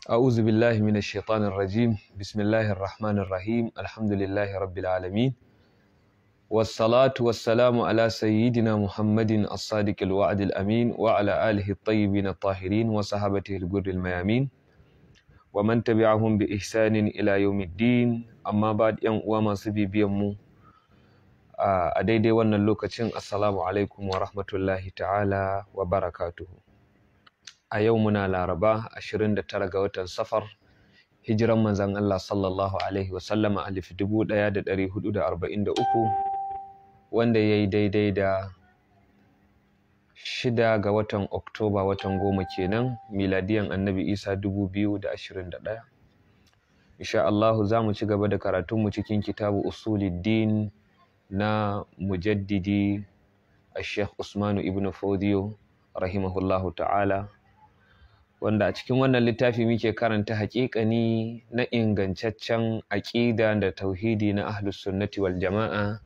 أعوذ بالله من الشيطان الرجيم بسم الله الرحمن الرحيم الحمد لله رب العالمين والصلاة والسلام على سيدنا محمد الصادق الوعد الأمين وعلى آله الطيبين الطاهرين وصحابته الغر الميامين ومن تبعهم بإحسان إلى يوم الدين أما بعد وما سبي بيمو أديدي وانا اللوكتين السلام عليكم ورحمة الله تعالى وبركاته a yau muna laraba 29 ga watan safar hijiran manzan Allah sallallahu alaihi wasallama 1443 wanda ya yi daidai da 6 ga watan oktoba watan 10 kenan miladiyan annabi isa 2021 insha Allah za mu ci gaba da karatunmu cikin kitabu usulul na mujaddidi Sheikh Usmanu ibn fodio rahimahullahu ta'ala, wanda a cikin wannan littafi muke karanta haƙiƙani na ingantaccen aƙida da tauhidi na ahlus sunnati wal jama'a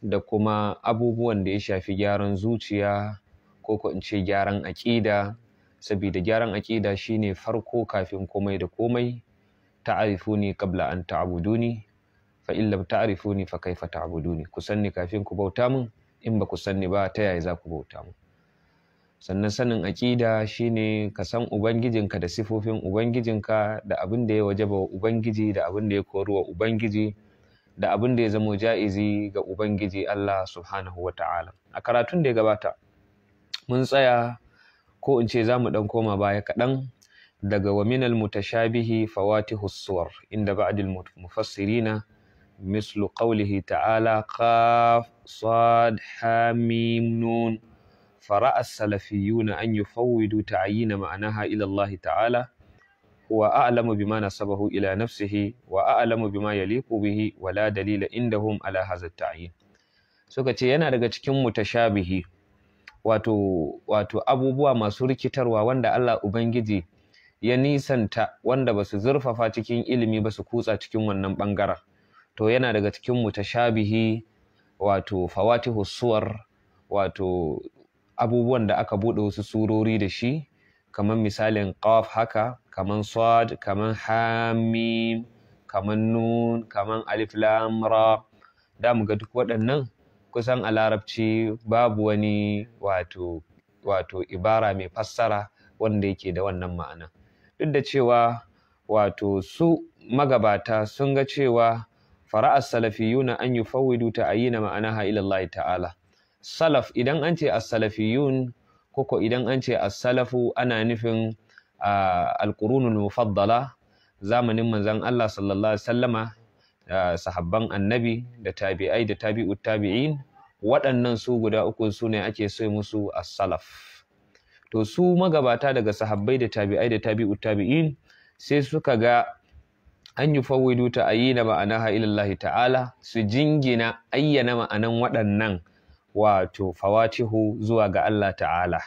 da kuma abubuwan da ya shafi gyaran zuciya ko in ce gyaran aƙida, saboda gyaran aƙida shine farko kafin komai da komai. Ta'rifuni qabla an ta'buduni fa in lam ta'rifuni fa kaifa ta'buduni, ku sanni kafin ku bauta min, in ba ku sanni ba ta yaya za ku bauta min. Sannan sanin aƙida shine ka san ubangijinka da sifofin ubangijinka da abin da ya wajaba wa ubangiji da abin da ya kori wa ubangiji da abin da ya zamo ja'izi ga ubangiji Allah subhanahu wata'ala. A karatun da ya gabata mun tsaya, ko in ce za mu ɗan koma baya kaɗan, daga wa minal mutashabihi fawatihus suwar inda ba'dil mufassirina mislu qawlihi ta'ala qaf sad ha mim nun فرأى السلفيون أن يفوضوا تعيين معناها إلى الله تعالى هو أعلم بما نسبه إلى نفسه وأعلم بما يليق به ولا دليل عندهم على هذا التعيين. suka ce yana daga cikin mutashabihi wato abubuwa masu rikitarwa wanda Allah Ubangiji ya nisanta, wanda ba su zurfafa cikin ilimi ba su kutsa cikin wannan ɓangaren, to yana daga cikin mutashabihi wato fawatihu suwar, wato abubuwan da aka buɗe wasu surori da shi, kamar misalin qaf haka, kamar sad, kamar hamim, kamar nun, kamar alif lam ra. Da mu ga duk waɗannan kusan a larabci babu wani wato ibara mai fassara wanda yake da wannan ma'ana, duk da cewa wato su magabata sun ga cewa fara'as salafiyuna an yufawwidu ta'ayyina ma'anaha ila Allah ta'ala. Salaf, idan an ce as-salafiyun koko idan an ce as-salafu, ana nufin al-qurunul mufaddala, zamanin manzon Allah sallallahu alaihi wasallama, sahabban annabi da tabi'ai da tabi'ut tabi'in, waɗannan su guda uku su ne ake so musu as-salaf. To su magabata daga sahabbai da tabi'ai da tabi'ut tabi'in sai suka ga an yufawwidu ta'ayyina ma'anaha ila Allah ta'ala, su jingina ayyana ma'anan waɗannan wato fawatihu zuwa ga Allah ta'ala,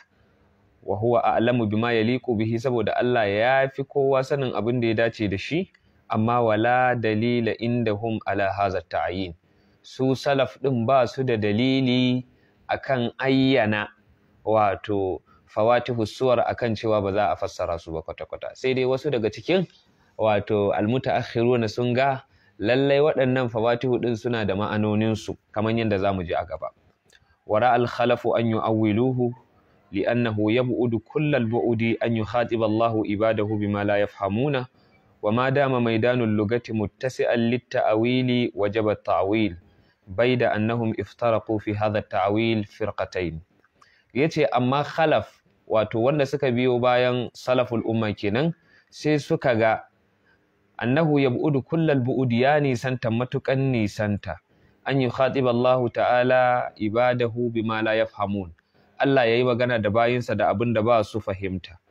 wa huwa a'lamu bima yaliqu bihi, saboda Allah ya fi kowa sanin abin da ya dace da shi, amma wala dalila indahum ala hadha ta'yin. Su salaf din ba su da dalili akan ayyana wato fawatihu suwar akan cewa ba za a fassara su ba kwata-kwata, sai dai wasu daga cikin wato almutaakhiruna sun ga lallai waɗannan fawatihu din suna da ma'anoninsu, kamar yadda zamu ji a gaba. ورأى الخلف أن يؤولوه لأنه يبعد كل البعد أن يخاطب الله عباده بما لا يفهمونه، وما دام ميدان اللغة متسعا للتأويل وجب التأويل، بيد أنهم افترقوا في هذا التأويل فرقتين. yace amma khalaf, wato wanda suka biyo bayan salaful umma kenan, sai suka ga annahu yab'udu kullal bu'd, ya nisanta matukan nisanta, an yi khatiba Allah ta'ala ibadahu bima la yafhamun, Allah yayi magana da bayinsa da abin da ba su fahimta.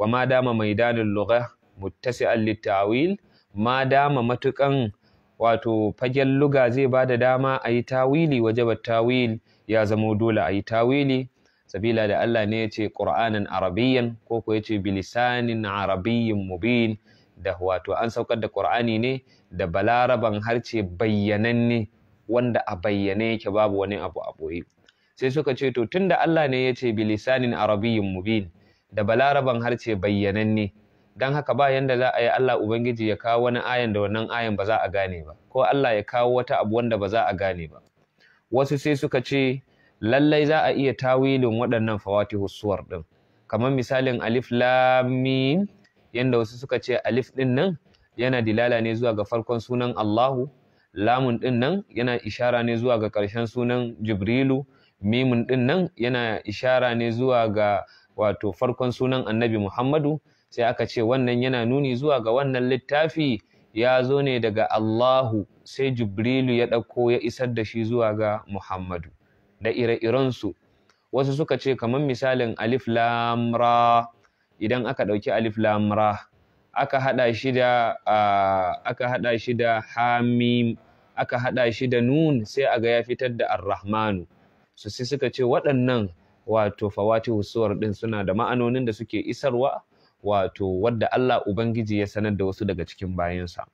Wa ma dama maidanul lugha muttasi'an lit-ta'wil, ma dama matukan wato fagen luga zai bada dama ayi tawili, wajaba tawil, ya zamo dole ayi tawili, sabila da Allah ne yace Qur'anan arabiyyan, ko yace bilisanin arabiyyin mubin, da wato an saukar da Qur'ani ne da balaraban harce bayyananne, wanda a bayyane yake babu wani abu a boye. Sai suka ce to tunda Allah ne yace bilisanin arabiyyin mubin, da balaraban harce bayyananne, dan haka ba yanda za a yi Allah ubangiji ya kawo wani ayan da wannan ayan ba za a gane ba, ko Allah ya kawo wata abu wanda ba za a gane ba. Wasu sai suka ce lallai za a iya tawilin waɗannan fawatihus suwar din, kamar misalin alif lam mim, yanda wasu suka ce alif din nan yana dilala ne zuwa ga farkon sunan Allahu, lamun din nan yana ishara ne zuwa ga ƙarshen sunan Jibrilu, mimun din nan yana ishara ne zuwa ga wato farkon sunan Annabi Muhammadu. Sai aka ce wannan yana nuni zuwa ga wannan littafi ya zo ne daga Allahu, sai Jibrilu ya ɗauko ya isar da shi zuwa ga Muhammadu da ire-irensu. Wasu suka ce kamar misalin alif lam ra, idan aka ɗauki alif lam ra aka haɗa shi da hamim, aka haɗa shi da nun, sai aga ya fitar da ar-rahmanu. So sai suka ce waɗannan wato fawatihus suwar din suna da ma'anonin da suke isarwa, wato wadda Allah ubangiji ya sanar da wasu daga cikin bayansa.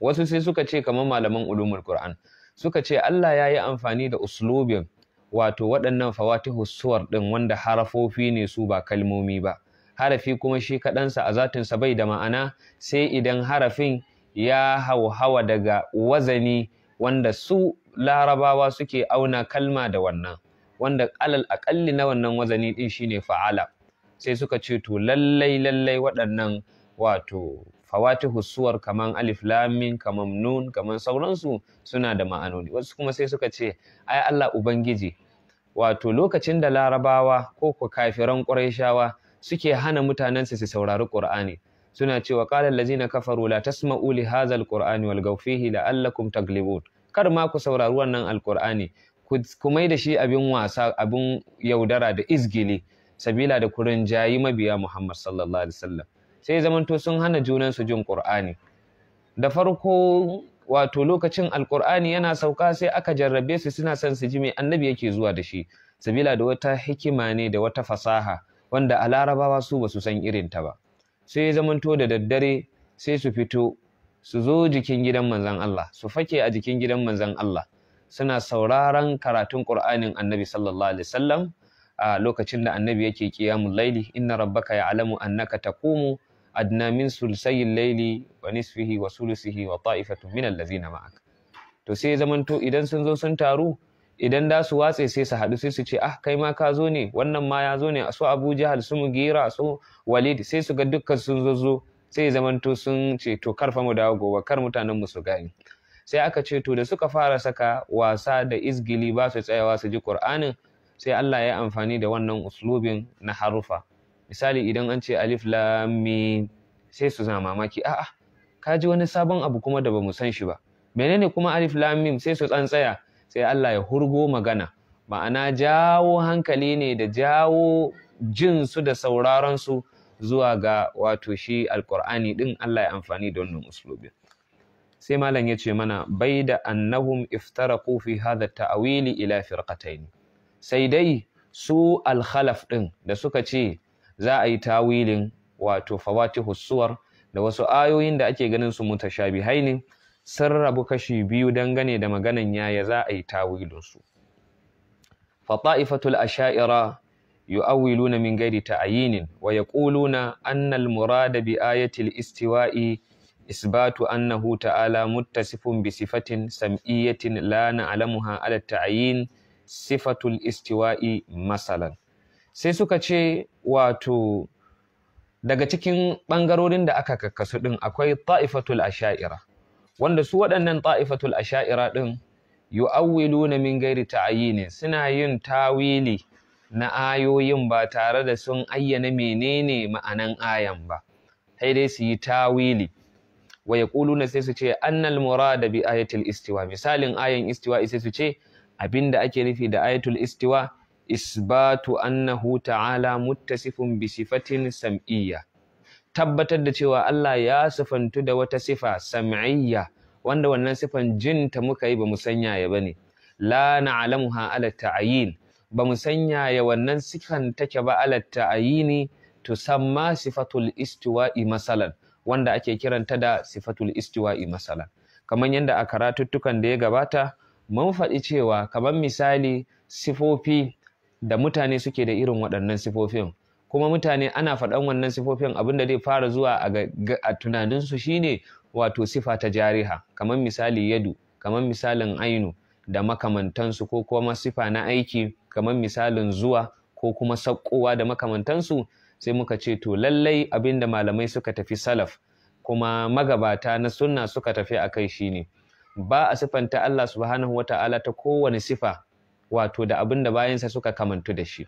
Wasu sai suka ce kamar malaman ulumul Qur'an suka ce Allah ya yi amfani da uslubin wato waɗannan fawatihus suwar din wanda harafofi ne su ba kalmomi ba. Harafi kuma shi kaɗansa a zatinsa bai da ma'ana sai idan harafin ya hauhawa daga wazani wanda su larabawa suke auna kalma da wannan, wanda alal aƙalli na wannan wazani ɗin shine fa'ala. Sai suka ce to lallai waɗannan wato fawatihus suwar kaman alif lam mim, kaman nun, kaman sauransu suna da ma'anoni. Wasu kuma sai suka ce ai Allah ubangiji wato lokacin da larabawa ko kafiran quraishawa suke hana mutanensu su saurari Qur'ani, suna cewa qala allazina kafaru la tasma'u li hadha alqur'ani walgaw fihi la'allakum taglibun. Kar ma ku saurari wannan alqur'ani, ku mai da shi abin wasa, abin yaudara da izgili, sabila da kurin jayi mabiya Muhammad sallallahu alaihi wasallam. Sai zamanto sun hana junan su jin Qur'ani. Da farko wato lokacin alqur'ani yana sauka sai aka jarrabe su, suna son su ji me annabi yake zuwa da shi, sabila da wata hikima ne da wata fasaha wanda a larabawa su ba su san irin ta ba. Sai zamanto da daddare sai su fito su zo jikin gidan manzon Allah, su fake a jikin gidan manzon Allah, suna sauraron karatun Qur'anin annabi sallallahu alaihi wasallam a lokacin da annabi yake qiyamul laili. Inna rabbaka ya'lamu annaka taqumu adna min sulsayil laili wa nisfihi wa sulusihi wa ta'ifatun min allazina ma'ak. To sai zamanto idan sun zo sun taru, idan da su watse sai su haɗu sai su ce kai ma ka zo ne, wannan ma ya zo ne, su Abu Jahal, su Mugira, su Walid, sai su ga dukkan sun zo sai zamanto sun ce to karfa mu dawo gobe, kar mutanen mu su gani. Sai aka ce to da suka fara saka wasa da izgili ba su tsayawa su ji Qur'anin, sai Allah ya amfani da wannan uslubin na harufa. Misali idan an ce alif lam mim sai su zama mamaki, ka ji wani sabon abu kuma da bamu san shi ba, menene kuma alif lam mim? Sai su tsantsaya, sai Allah ya hurgo magana, ma'ana jawo hankali ne da jawo jin su da sauraron su zuwa ga wato shi alqur'ani din. Allah ya amfani da wannan uslubin. Sai malam ya ce mana bai da annahum iftaraqu fi hadha ta'wili ila firqatayn. Sai dai su al-khalaf din da suka ce za a yi tawilin wato fawatihus suwar da wasu ayoyin da ake ganin su mutashabihai ne, sun rabu kashi biyu dangane da maganan yaya za a yi tawilin su. Fa ta'ifatul asha'ira yu'awwiluna min ghairi ta'yinin wa yaquluna anna al-murada bi ayati al-istiwa'i isbatu annahu ta'ala muttasifun bi sifatin sam'iyyatin la na'lamuha 'ala at-ta'yin sifatul istiwa'i masalan. Sai suka ce wato daga cikin ɓangarorin da aka kakkasu ɗin akwai ta'ifatul asha'ira, wanda su waɗannan ta'ifatul asha'ira ɗin yu'awwiluna min ghairi ta'yinin, suna yin tawili na ayoyin ba tare da sun ayyana menene ma'anan ayan ba, sai dai su yi tawili. Wa yaquluna, sai su ce annal murada bi ayatil istiwa, misalin ayan istiwa sai su ce abinda ake nufi da ayatul istiwa isbatu annahu ta'ala muttasifun bi sifatin sam'iyya, tabbatar da cewa Allah ya sifantu da wata sifa sam'iyya wanda wannan sifan jinta muka yi bamu sanya ya bane, la na'lamuha 'ala ta'yin, bamu sanya ya wannan sifan take ba 'ala ta'yini, tusamma sifatul istiwa'i masalan, wanda ake kiranta da sifatul istiwa'i masalan. Kamar yadda a karatuttukan da ya gabata mun faɗi cewa kamar misali sifofi da mutane suke da irin waɗannan sifofin, kuma mutane ana faɗan wannan sifofin abin da zai fara zuwa a tunaninsu shine wato sifa ta jariha, kamar misali yadu, kamar misalin ainu da makamantansu, ko kuma sifa na aiki kamar misalin zuwa ko kuma sakkowa da makamantansu. Sai muka ce to lallai abinda malamai suka tafi salaf kuma magabata na sunna suka tafi akai shine ba a sifanta Allah subhanahu wata'ala ta kowane sifa wato da abinda bayansa suka kamantu da shi.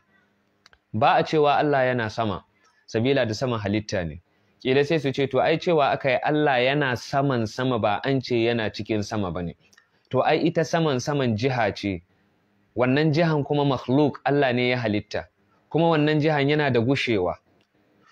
Ba a cewa Allah yana sama sabila da sama halitta ne, kila sai su ce to ai cewa akai Allah yana saman sama ba an ce yana cikin sama bane. To ai ita saman jiha ce, wannan jihan kuma makhluk Allah ne ya halitta, kuma wannan jihan yana da gushewa.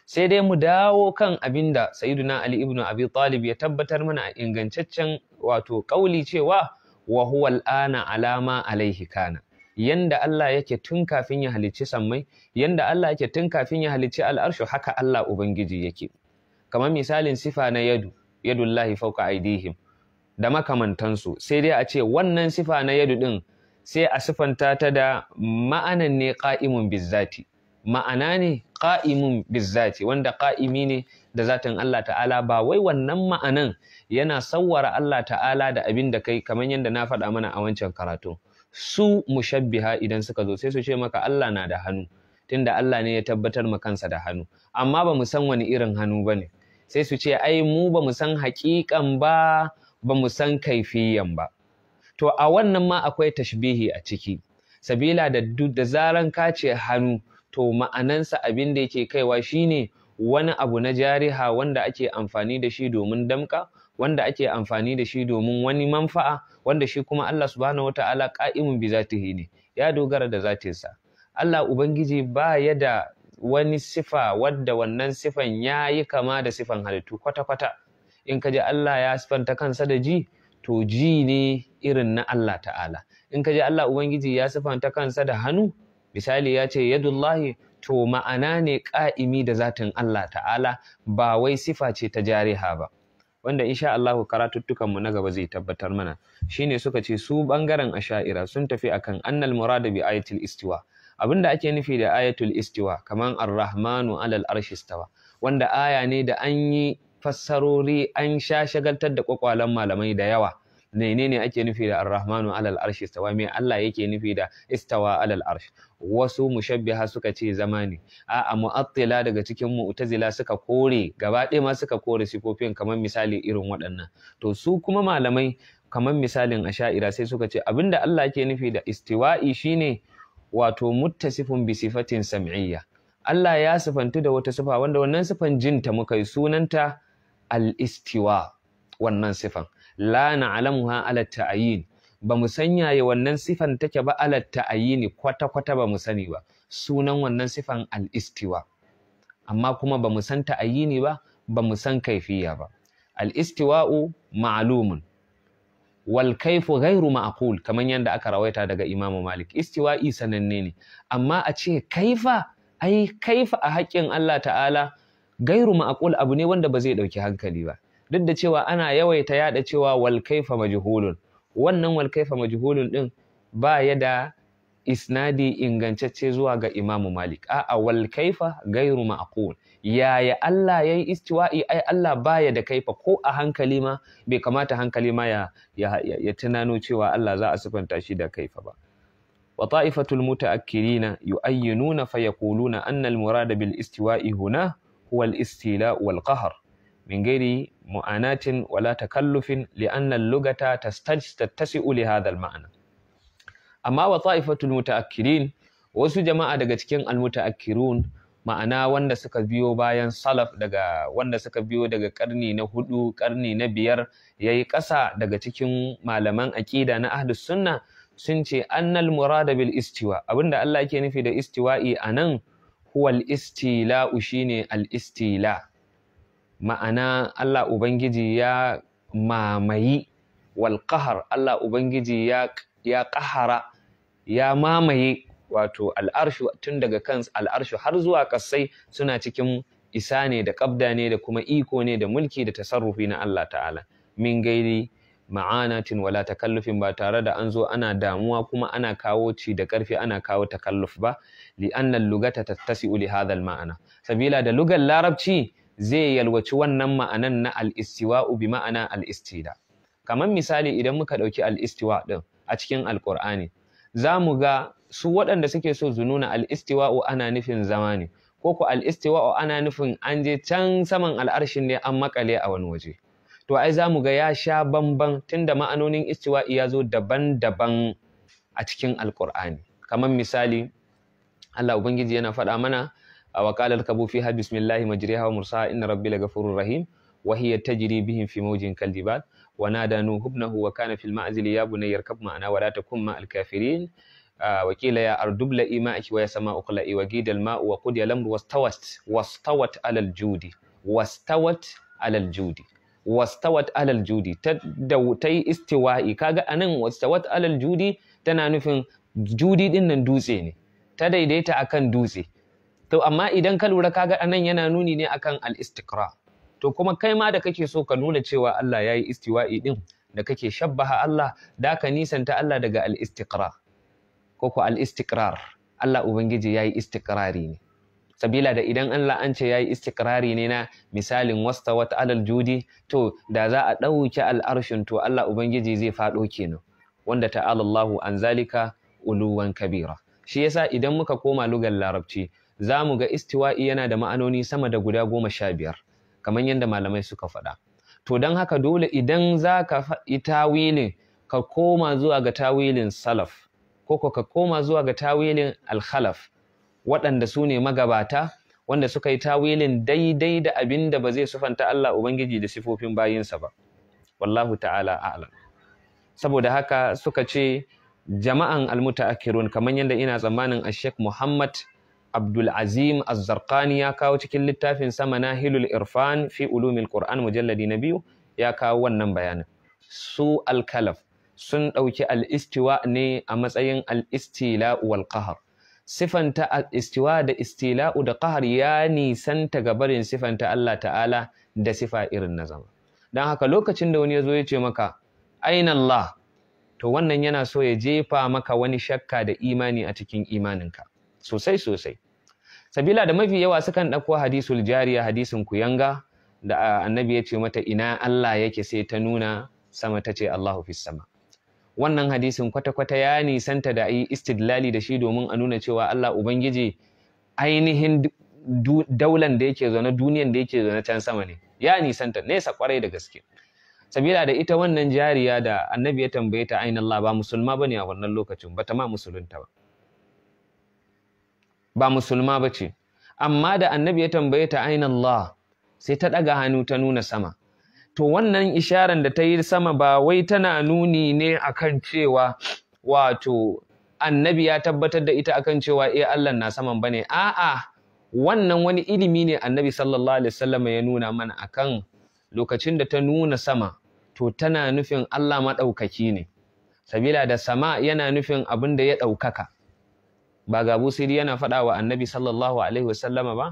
Sai dai mu dawo kan abinda Sayyiduna Ali ibn Abi Talib ya tabbatar mana a ingantaccen wato kauli cewa wa huwa al'ana alama alaihi kana. Yanda Allah yake tun kafin ya halicci sammai, yanda Allah yake tun kafin ya halicci al'arshu, haka Allah Ubangiji yake. Kamar misalin sifa na yadullahi fawqa aydihim da makamantansu, sai dai a ce wannan sifa na yadu din sai a sifanta ta da ma'anan ne qa'imun bizzati, ma'ana ne qa'imun bizzati, wanda qa'imi ne da zatin Allah ta'ala, ba wai wannan ma'anan yana sawwara Allah ta'ala da abin da kai, kamar yadda na faɗa mana a wancan karatu. Su mushabbiha idan suka zo sai su ce maka Allah na da hannu, tunda Allah ne ya tabbatar ma kansa da hannu, amma ba mu san wani irin hannu bane. Sai su ce ai mu ba mu san haƙiƙan ba mu san kaifiyan ba. To a wannan ma akwai tashbihi a ciki, sabila da zaran ka ce hannu, to ma'anansa abin da yake kaiwa shine wani abu na jariha wanda ake amfani da shi domin damka, wanda ake amfani da shi domin wani manfa'a, wanda shi kuma Allah subhanahu wata'ala qa'imun bi zatihi ne, ya dogara da zatinsa. Allah Ubangiji ba ya da wani sifa wadda wannan sifan yayi kama da sifan halittu kwata-kwata. In ka ji Allah ya sifanta kansa da ji, to ji ne irin na Allah ta'ala. In ka ji Allah Ubangiji ya sifanta kansa da hannu, misali ya ce yadullahi, to ma'ana ne ƙa'imi da zatin Allah ta'ala, ba wai sifa ce ta jariha ba, wanda insha Allah karatuttukanmu na gaba zai tabbatar mana. Shine suka ce su ɓangaren asha'ira sun tafi akan annal murada bi ayatul istiwa, abinda ake nufi da ayatul istiwa kaman ar-rahmanu alal arshi istawa, wanda aya ne da an yi fassarori, an shagaltar da kwakwalen malamai da yawa. Menene ake nufi da ar-rahmanu alal arshi istawa, me Allah yake nufi da istawa alal arsh? Wasu mushabbiha suka ce zamani, a'a mu'attila daga cikin mu'tazila suka kore gaba ɗaya ma, suka kore sifofin kamar misali irin waɗannan. To su kuma malamai kamar misalin asha'ira sai suka ce abinda Allah yake nufi da istiwa'i shine wato muttasifun bi sifatin sam'iyya. Allah ya sifantu da wata sifa wanda wannan sifan jinta muka yi, sunanta al-istiwa. Wannan sifan la na'lamuha ala ta'yin, ba mu san yaya wannan sifan take ba, ala ta'yin kwata-kwata ba mu sani ba. Sunan wannan sifan al-istiwa, amma kuma ba mu san ta'yini ba, ba mu san kaifiya ba. Al-istiwa'u ma'lumun wal kaifu ghairu ma'qul, kaman yanda aka rawaita daga Imam Malik. Istiwa'i sananne ne, amma a ce kaifa, ai kaifa a haƙƙin Allah ta'ala gairu ma'qul, abu ne wanda ba zai ɗauki hankali ba. Duk da cewa ana yawaita yada cewa wal kaifa majhulun, wannan wal kaifa majhulun din ba ya da isnadi ingantacce zuwa ga Imam Malik. A'a, wal kaifa gairu ma'qul, yaya Allah yayi istiwa'i, ai Allah baya da kaifa, ko a hankali ma bai kamata hankali ma ya tunano cewa Allah za a sifanta shi da kaifa ba. Wa ta'ifatul muta'akkirina yu'ayyinuna fayaquluna anna al-murada bil istiwa'i huna huwa al-istila wal qahr min ghairi mu'anatin wala takallufin li'anna al-lughata tattasi'u li hadha al-ma'na. Amma wa ta'ifatul muta'akkirin, wasu jama'a daga cikin al-muta'akkirun, ma'ana wanda suka biyo bayan salaf, wanda suka biyo daga karni na 4, karni na 5 yayi ƙasa daga cikin malaman aqida na ahlus sunna, sun ce annal murada bil istiwa, abinda Allah yake nufi da istiwa'i anan huwa al-istila'u, shine al-istila. Ma'ana Allah Ubangiji ya mamayi, wal qahr, Allah Ubangiji ya qahara, ya mamaye wato al'arshu, tun daga kan al'arshu har zuwa kasai suna cikin isa ne da qabda ne da kuma iko ne da mulki da tasarrufi na Allah ta'ala, min gairi ma'anatin wala takallufin, ba tare da an zo ana damuwa kuma ana kawo ci da ƙarfi ana kawo takalluf ba, li'anna lugata tattasi'u li hadha al-ma'ana, sabila da lugar larabci zai yalwaci wannan ma'anan na al-istiwa'u bi ma'ana al-istila. Kamar misali idan muka ɗauki al-istiwa ɗin a cikin alƙur'ani, za mu ga su waɗanda suke so su nuna al-istiwa'u ana nufin zama ne, ko ku al-istiwa'u ana nufin an je can saman al'arshin ne an makale a wani waje. To ai za mu ga ya sha bamban tunda ma'anonin istiwa'i ya zo daban-daban a cikin alƙur'ani. Kamar misali Allah Ubangiji yana faɗa mana wa qala irkabu fiha bismillahi majriha wa mursaha inna rabbi laghafurur rahim wa hiya tajri bihim fi mawjin kaldibal wa nada nuhu ibnahu wa kana fil ma'zili ya bunayya irkab ma'ana wa la takun ma'al kafirin wa qila ya ardu bla'i ma'aki wa ya sama'u qla'i wa qida al-ma'u wa qudiya al-amru wastawat 'ala al-judi wastawat 'ala al-judi ta yi istiwa'i. Kaga anan wastawat 'ala al-judi tana nufin judi din nan dutse ne, ta daidaita akan dutse. To amma idan ka lura kaga anan yana nuni ne akan al-istiqra. To kuma kai ma da kake so ka nuna cewa Allah yayi istiwa'i din, da kake shabbaha Allah, da ka nisanta Allah daga al-istiqra ko ko al-istiqrar. Allah Ubangiji yayi istiqrari ne. Sabila da idan Allah an ce yayi istiqrari ne na misalin wastawat alal judi, to da za a ɗauki al'arshin to Allah Ubangiji zai faɗo kenan, wanda ta'ala Allahu an zalika uluwan kabira. Shi yasa idan muka koma lugar larabci za mu ga istiwa'i yana da ma'anoni sama da guda 15 kamar yadda malamai suka faɗa. To don haka dole idan za ka faɗi tawilin ka koma zuwa ga tawilin salaf ko ka koma zuwa ga tawilin al-khalaf, waɗanda su ne magabata wanda suka yi tawilin daidai da abin da ba zai sufanta Allah Ubangiji da sifofin bayinsa ba. Wallahu ta'ala a'lam. Saboda haka suka ce jama'an al-muta'akkirun, kamar yadda ina tsammanin Sheikh Muhammad Abdul Azim Az-Zarqani ya kawo cikin littafin sa Manahilul Irfan fi Ulumil Qur'an mujalladi na 2, ya kawo wannan bayanin. Su al-Khalaf sun ɗauki al-istiwa ne a matsayin al-istila'u wal qahr. Sifanta al-istiwa da istila'u da qahr ya nisanta gabarin sifanta Allah ta'ala da sifa irin na zama. Dan haka lokacin da wani ya zo ya ce maka aina Allah, to wannan yana so ya jefa maka wani shakka da imani a cikin imaninka sosai sosai. Sabila da mafi yawa sukan ɗauko hadisul jariya, hadisin kuyanga da annabi ya ce mata ina Allah yake, sai ta nuna sama, ta ce Allahu fis sama. Wannan hadisin kwata-kwata ya nisanta da yi istidlali da shi domin a nuna cewa Allah Ubangiji ainihin daulan da yake zaune, duniyan da yake zaune can sama ne, ya nisanta nesa kwarai da gaske. Sabila da ita wannan jariya da annabi ya tambaye ta aina Allah, ba musulma bane a wannan lokacin, bata ma musulunta ba musulma bace, amma da annabi ya tambaye ta aina Allah sai ta daga hannu ta nuna sama. To wannan isharan da ta yi sama ba wai tana nuni ne akan cewa wato annabi ya tabbatar da ita akan cewa Allah na saman bane, a'a wannan wani ilimi ne annabi sallallahu alaihi wasallam ya nuna mana akan lokacin da ta nuna sama to tana nufin Allah maɗaukaki ne, sabila da sama yana nufin abin da ya ɗaukaka. Ba ga busiri yana faɗa wa annabi sallallahu alaihi wasallama ba,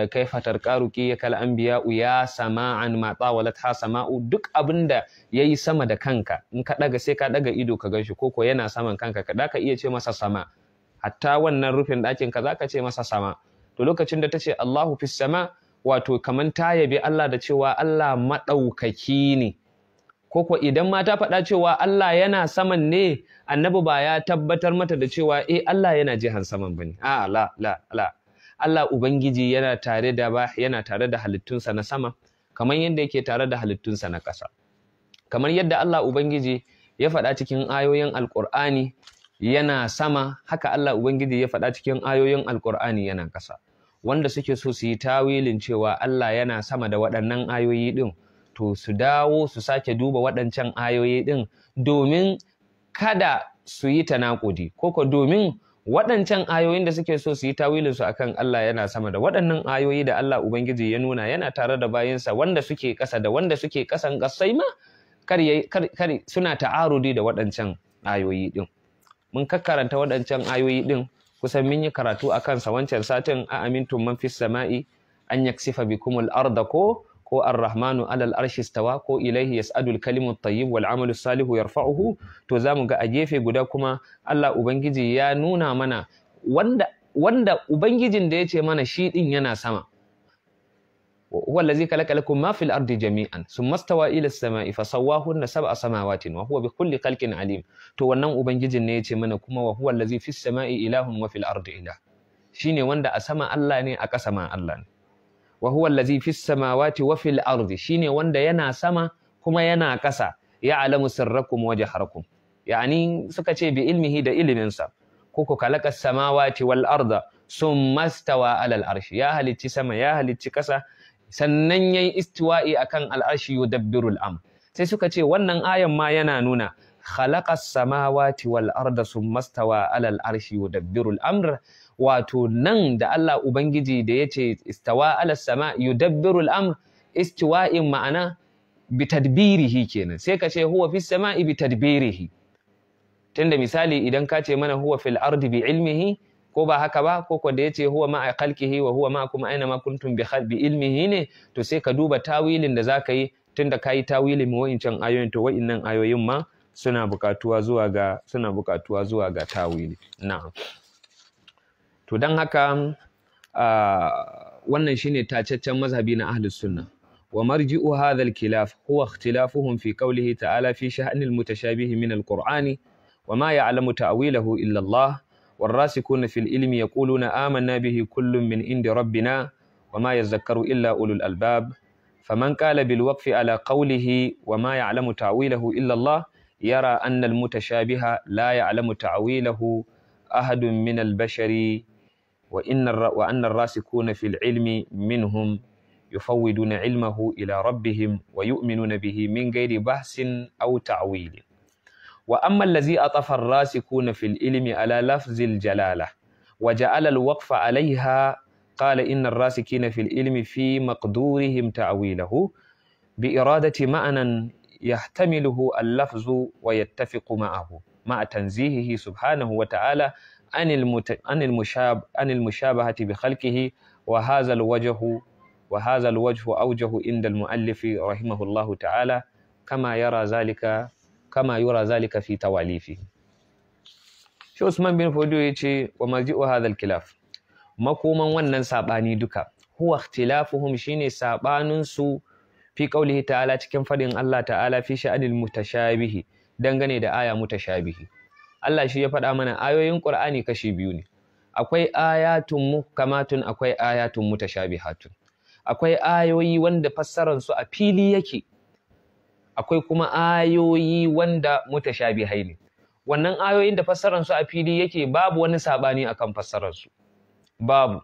kaifa tarqaruki ya kal anbiya'u ya sama'an ma tawalat ha sama'u, duk abin da yayi sama da kanka in ka daga sai ka daga ido ka ganshi, koko yana saman kanka ka iya ce masa sama, hatta wannan rufin ɗakin ka zaka ce masa sama. To lokacin da tace Allahu fis sama, wato kaman ta yabi Allah da cewa Allah maɗaukaki ne. Koko idan ma ta faɗa cewa Allah yana saman ne, annabi ba ya tabbatar mata da cewa Allah yana jihan saman bane. A'a la. Allah Ubangiji yana tare da halittunsa na sama kamar yadda yake tare da halittunsa na ƙasa. Kamar yadda Allah Ubangiji ya faɗa cikin ayoyin Alƙur'ani yana sama, haka Allah Ubangiji ya faɗa cikin ayoyin Alƙur'ani yana ƙasa. Wanda suke so su yi tawilin cewa Allah yana sama da waɗannan ayoyi ɗin, to su dawo su sake duba waɗancan ayoyi ɗin domin kada su yi tanaƙudi, koko domin waɗancan ayoyin da suke so su yi tawilin su akan Allah yana sama da waɗannan ayoyi da Allah Ubangiji ya nuna yana tare da bayinsa wanda suke ƙasa da wanda suke ƙasan ƙasai ma kar suna ta'arudi da waɗancan ayoyi ɗin. Mun karanta waɗancan ayoyi ɗin, kusan mun yi karatu a kansa wancan satin, a amintum man fis sama'i an yaksifa bikumul arda ko ko ar-rahmanu alal arshi istawa ko ilaihi yas'adul kalimut tayyib wal amalu salihu yarfa'uhu, to zamu ga a gefe guda kuma Allah ubangiji ya nuna mana wanda ubangijin da yace mana shi din yana sama. huwa allazi khalaqa lakum ma fil ardi jami'an thumma stawa ila as-sama'i fasawwahunna sab'a samawatin wa huwa bi kulli khalqin alim. To wannan ubangijin ne yace mana kuma wa huwa allazi fis sama'i ilahun wa fil ardi ilah, shine wanda a sama Allah ne a ƙasa ma Allah ne. wa huwa allazi fis samawati wa fil ardi, shine wanda yana sama kuma yana ƙasa. ya'lamu sirrakum wa jahrakum, yani suka ce bi ilmihi da iliminsa. koko khalaqa samawati wal arda summa stawa ala al arshi, ya halicci sama ya halicci ƙasa sannan yayi istiwa'i akan al arshi yudabbiru al amr. sai suka ce wannan ayan ma yana nuna khalaqa samawati wal arda summa stawa ala al arshi yudabbiru al amr. Wato nan da Allah ubangiji da yace istawa ala sama yudabbiru al amr, istiwa'in ma'ana bi tadbirihi kenan, sai ka ce huwa fis sama'i bi tadbirihi. Tunda misali idan ka ce mana huwa fil ardi bi ilmihi, ko ba haka ba, ko da yace huwa ma'a khalqihi wa huwa ma'akum aina ma kuntum bi ilmihi ne, to sai ka duba tawilin da zaka yi. Tunda kai tawilin mu wa'incan ayoyin, to wa'innan ayoyin ma suna bukatuwa zuwa ga tawili. Na'am. To dan haka wannan shine tacaccen mazhabi na ahlus sunna. wa marji'u hadha al-khilaf huwa ikhtilafuhum fi qawlihi ta'ala fi sha'nil mutashabih min al-Qur'ani wa ma ya'lamu ta'wilahu illa Allah والراسخون في العلم يقولون آمنا به كل من عند ربنا وما يذكر إلا أولو الألباب فمن قال بالوقف على قوله وما يعلم تعويله إلا الله يرى أن المتشابه لا يعلم تعويله أحد من البشر وأن الراسخون في العلم منهم يفوضون علمه إلى ربهم ويؤمنون به من غير بحث أو تعويل. وأما الذي أطف الراسخون في العلم على لفظ الجلالة وجعل الوقف عليها قال إن الراسخين في العلم في مقدورهم تعويله بإرادة معنى يحتمله اللفظ ويتفق معه مع تنزيهه سبحانه وتعالى عن المشابهة بخلقه وهذا الوجه أوجه عند المؤلف رحمه الله تعالى كما يرى ذلك في تواليفه. شو عثمان بن fodio yace wa marji'u hadha al-khilaf, makoman wannan sabani duka huwa ikhtilafuhum, shine sabanin su fi qaulihi ta'ala, cikin fadin Allah ta'ala fi sha'anil mutashabihi, dangane da aya mutashabihi. Allah shi ya faɗa mana ayoyin Qur'ani kashi biyu ne, akwai ayatun muhkamatun, akwai ayatun mutashabihatun. Akwai ayoyi wanda fassarar su a fili yake, akwai kuma ayoyi wanda mutashabihai ne. Wannan ayoyin da fassarar su a fili yake babu wani sabani akan fassarar su, babu.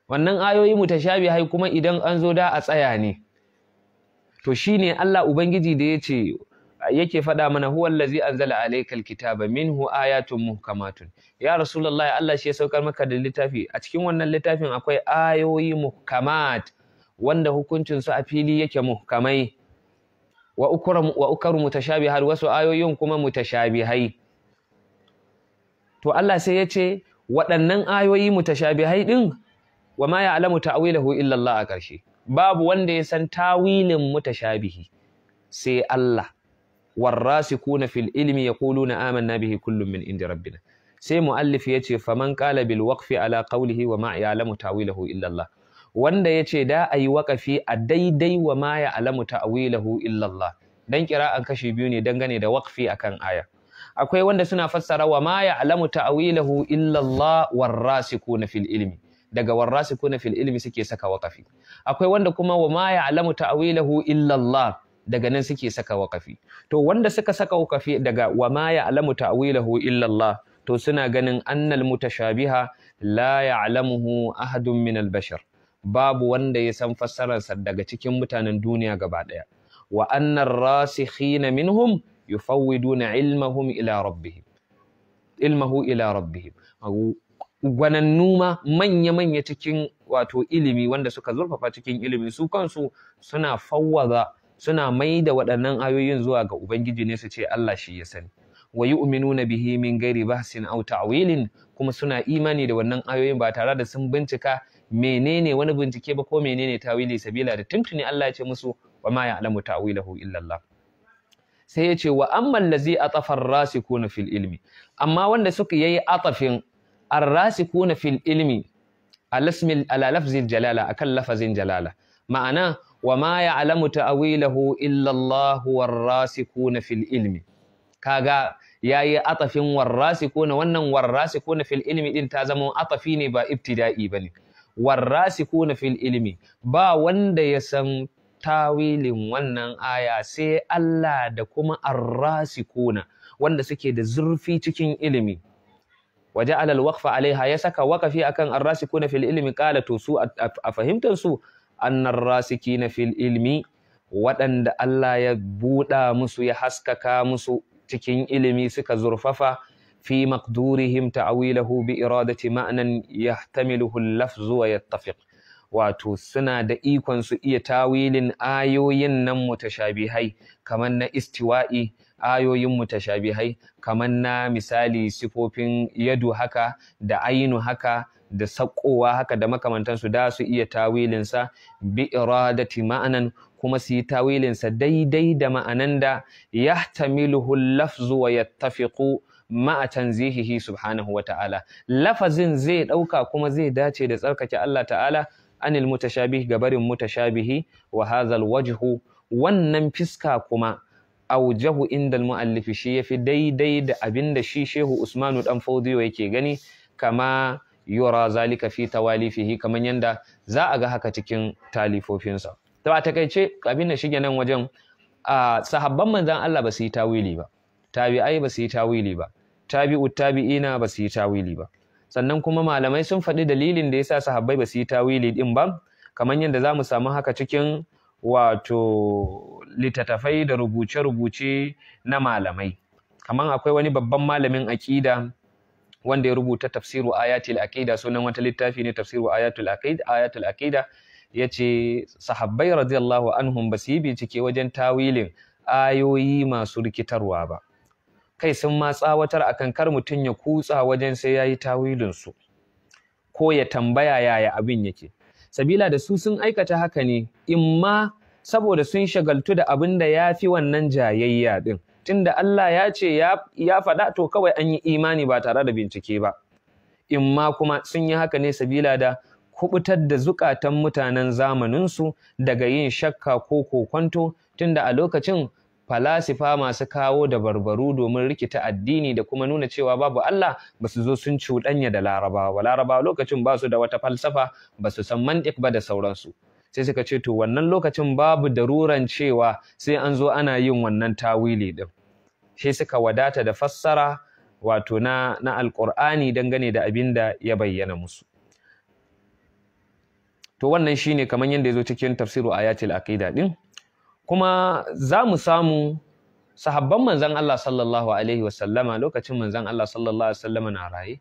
Wannan ayoyi mutashabihai kuma idan an zo da a tsaya ne. To shine Allah ubangiji da yake faɗa mana huwa allazi anzala alaykal kitaba minhu ayatun muhkamatun. Ya rasulullahi, Allah shi ya saukar maka da littafi, a cikin wannan littafin akwai ayoyi muhkamat wanda hukuncin su a fili yake muhkamai, wa ukaru mutashabihat, wasu ayoyin kuma mutashabihai. To Allah sai ya ce waɗannan ayoyi mutashabihai din wa ma ya'lamu ta'wilahu illa Allah a ƙarshe, babu wanda ya san tawilin mutashabihi sai Allah. والراسخون في العلم يقولون آمنا به كل من عند ربنا. sai muallif yace faman qala bil waqfi ala qawlihi wa ma ya'lamu ta'wilahu illa Allah, wanda yace da ayi waqafi a daidai wa ma ya'lamu ta'wilahu illa Allah. Dan qira'an kashi biyu ne dangane da waqfi akan aya. Akwai wanda suna fassara wa ma ya'lamu ta'wilahu illa Allah warasikuna fil ilmi, daga warasikuna fil ilmi suke saka waqafi. Akwai wanda kuma wa ma ya'lamu ta'wilahu illa Allah, daga nan suke saka waqafi. To wanda suka saka waqafi daga wa ma ya'lamu ta'wilahu illa Allah, to suna ganin annal mutashabiha la ya'lamuhu ahadun min al-bashar, babu wanda ya san fassararsa daga cikin mutanen duniya gaba daya. Wa annar rasikhina minhum yufawwiduna ilmahu ila rabbihim. Gwanannu ma manya cikin wato ilimi, wanda suka zurfafa cikin ilimi, su kansu suna mai da waɗannan ayoyin zuwa ga Ubangiji ne, su ce Allah shi ya sani. Wa yu'minuna bihi min ghairi bahsin aw ta'wilin, kuma suna imani da wannan ayoyin ba tare da sun bincika menene wani bincike ba ko menene tawili, sabila da tuntuni Allah ya ce musu wa ma ya'lamu ta'wilahu illa Allah. sai ya ce wa amman lazi atafa ar-rasikuna fil ilmi, amma wanda suka yayi atafin ar-rasikuna fil ilmi ala lafzil jalala, akan lafazin jalala, ma'ana wa ma ya'lamu ta'wilahu illa Allah war-rasikuna fil ilmi, kaga yayi atafin war-rasikuna, wannan war-rasikuna fil ilmi din ta zama atafi ne ba ibtida'i bane. War-rasikuna fil ilmi, ba wanda ya san tawilin wannan aya sai Allah da kuma ar-rasikuna, wanda suke da zurfi cikin ilimi. Waja'ala al-waqfa alaiha, ya saka waqafi akan ar-rasikuna fil ilmi, qala to su a fahimtar su annar rasikina fil ilmi, waɗanda Allah ya buɗa musu ya haskaka musu cikin ilimi suka zurfafa fi maqdurihim ta'wilahu bi iradati ma'nan yahtamiluhu al-lafzu wa yattafiq, wato suna da ikon su iya tawilin ayoyin nan mutashabihai, kamar na istiwa'i, ayoyin mutashabihai kamar na misali sifofin yadu haka da ainu haka da saƙowa haka da makamantansu, da su iya tawilinsa bi iradati ma'anan, kuma su yi tawilinsa daidai da ma'anan da yahtamiluhu al-lafzu wa yattafiqu ma'a tanzihihi subhanahu wa ta'ala, lafazin zai ɗauka kuma zai dace da tsarkake Allah ta'ala anil mutashabih, gabarin mutashabihi. Wa hadhal wajhu, wannan fiska kuma aujahu inda al-muallif, shi yafi daidai da abinda shi Shehu Usmanu dan Fodio yake gani, kama yura zalika fi tawalifihi, kaman yanda za a ga haka cikin talifofinsa. To a takeice abin da shige nan wajen, sahabban manzon Allah ba su yi tawili ba, tabi'ai ba su yi tawili ba, tabi'ut tabi'ina ba su yi tawili ba, sannan kuma malamai sun faɗi dalilin da yasa sahabbai ba su yi tawili din ba, kamar yadda za mu samu haka cikin wato littattafai da rubuce-rubuce na malamai. Kamar akwai wani babban malamin aqida wanda ya rubuta tafsiru ayatul aqida, sunan wata littafi ne tafsiru ayatul aqida, yace sahabbai radiyallahu anhum ba su yi bincike wajen tawilin ayoyi masu rikitarwa ba, kai sun ma tsawatar akan kar mutum ya kutsa wajen sai yayi tawilin su ko ya tambaya yaya abin yake, sabila da su sun aikata haka ne imma saboda sun shagaltu da abin da yafi wannan jayayya din, tunda Allah ya ce ya faɗa to kawai an yi imani ba tare da bincike ba, imma kuma sun yi haka ne sabila da kubutar da zukatan mutanen zamaninsu daga yin shakka ko kokonto, tunda a lokacin falasifa masu kawo da barbaru domin rikita addini da kuma nuna cewa babu Allah ba su zo sun cuɗanya da Larabawa. Larabawa lokacin ba su da wata falsafa, ba su san mantiq ba da sauransu. Sai suka ce to wannan lokacin babu daruran cewa sai an zo ana yin wannan tawili din. Sai suka wadata da fassara wato na Alƙur'ani dangane da abin da ya bayyana musu. To wannan shine kamar yadda yazo cikin tafsiru ayatul aqida din. Kuma za mu samu sahabban manzon Allah sallallahu alaihi wasallama, lokacin manzon Allah sallallahu alaihi wasallama na raye,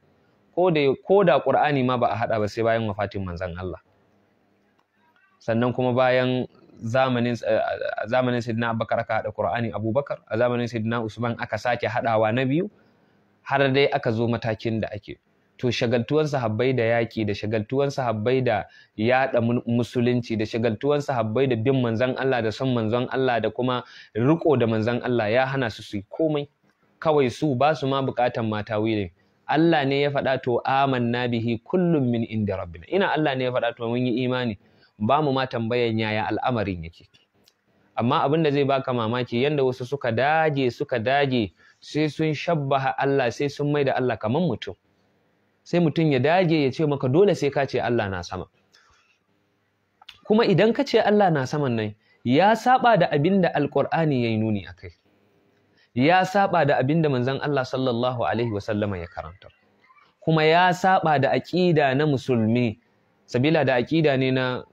ko da Qur'ani ma ba a hada ba sai bayan wafatin manzon Allah. Sannan kuma bayan zamanin Sayyidina Abubakar aka hada Qur'ani Abubakar, a zamanin Sayyidina Usman aka sake hadawa na biyu, har dai aka zo matakin da ake. To shagaltuwan sahabbai da yaki, da shagaltuwan sahabbai da yada musulunci, da shagaltuwan sahabbai da bin manzon Allah, da son manzon Allah, da kuma riko da manzon Allah ya hana su yi komai. Kawai su ba su ma bukatan mata wile. Allah ne ya faɗa to amanna bihi kullum min inda rabbina. Ina Allah ne ya faɗa to mun yi imani. Ba mu ma tambayan yaya al'amarin yake. Amma abin da zai baka mamaki yanda wasu suka dage sai sun shabbaha Allah, sai sun maida Allah kaman mutum. Sai mutum ya dage ya ce maka dole sai ka ce Allah na sama. Kuma idan ka ce Allah na saman nan, ya saba da abin da Alƙur'ani ya yi nuni a kai. Ya saba da abin da manzon Allah sallallahu alaihi wasallama ya karantar. Kuma ya saba da aƙida na musulmi, sabila da aƙida ne na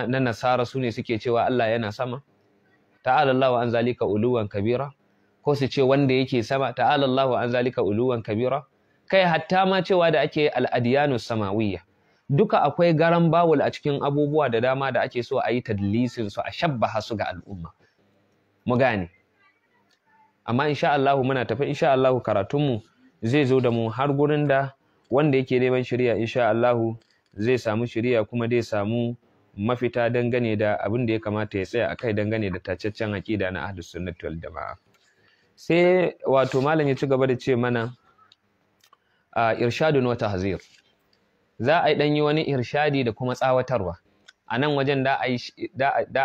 nasara, su ne suke cewa Allah yana sama. Ta'ala Allahu an zalika uluwan kabira, ko su ce wanda yake sama, ta'ala Allahu an zalika uluwan kabira. Kai hatta ma cewa da ake al'adiyanu samawiyya, duka akwai garan bawul a cikin abubuwa da dama da ake so a yi tadlisin su, a shabbaha su ga al'umma. Mu gane. Amma insha Allah muna tafi, insha Allah karatunmu zai zo da mu har gurin da wanda yake neman shari'a insha Allah zai samu shiriya kuma zai samu mafita dangane da abin da ya kamata ya tsaya akai dangane da tacaccen aqida na ahlus sunnati wal jamaa. Sai wato malam ya ci gaba da ce mana irshadun wa tahzir. Za a dan yi wani irshadi da kuma tsawatarwa a nan wajen da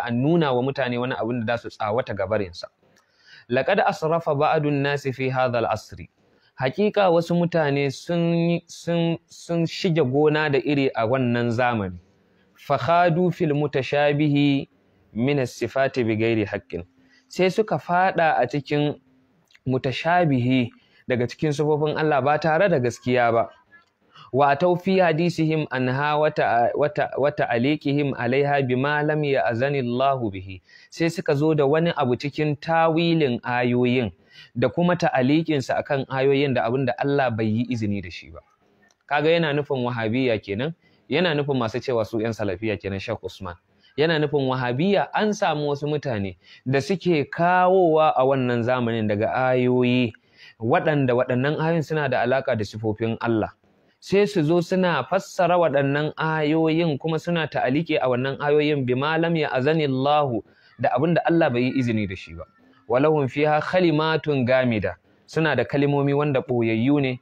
a nuna wa mutane wani abin da za su tsawata gabarinsa. Laqad asrafa ba'dun nasi fi hadha al-asri. Hakika wasu mutane sun shige gona da iri a wannan zamani. Fakhadu fil mutashabihi min as-sifati bighairi haqqin. Sai suka fada a cikin mutashabihi daga cikin sifofin Allah ba tare da gaskiya ba. Wa tawfi hadisihim anha wata alikihim alaiha bima lam ya'zani Allahu bihi. Sai suka zo da wani abu cikin tawilin ayoyin da kuma ta'alikinsa akan ayoyin da abin da Allah bai yi izini da shi ba. Kaga yana nufin wahabiyya kenan, yana nufin masu cewa su 'yan salafiya kenan Sheikh Usman. Yana nufin wahabiyya an samu wasu mutane da suke kawowa a wannan zamanin daga ayoyi waɗannan ayoyin suna da alaka da sifofin Allah. Sai su zo suna fassara waɗannan ayoyin kuma suna ta'aliki a wannan ayoyin bima lam ya'zani Allahu da abin da Allah bai yi izini da shi ba. Walahum fiha kalimatun gamida, suna da kalimomi wanda ɓoyayyu ne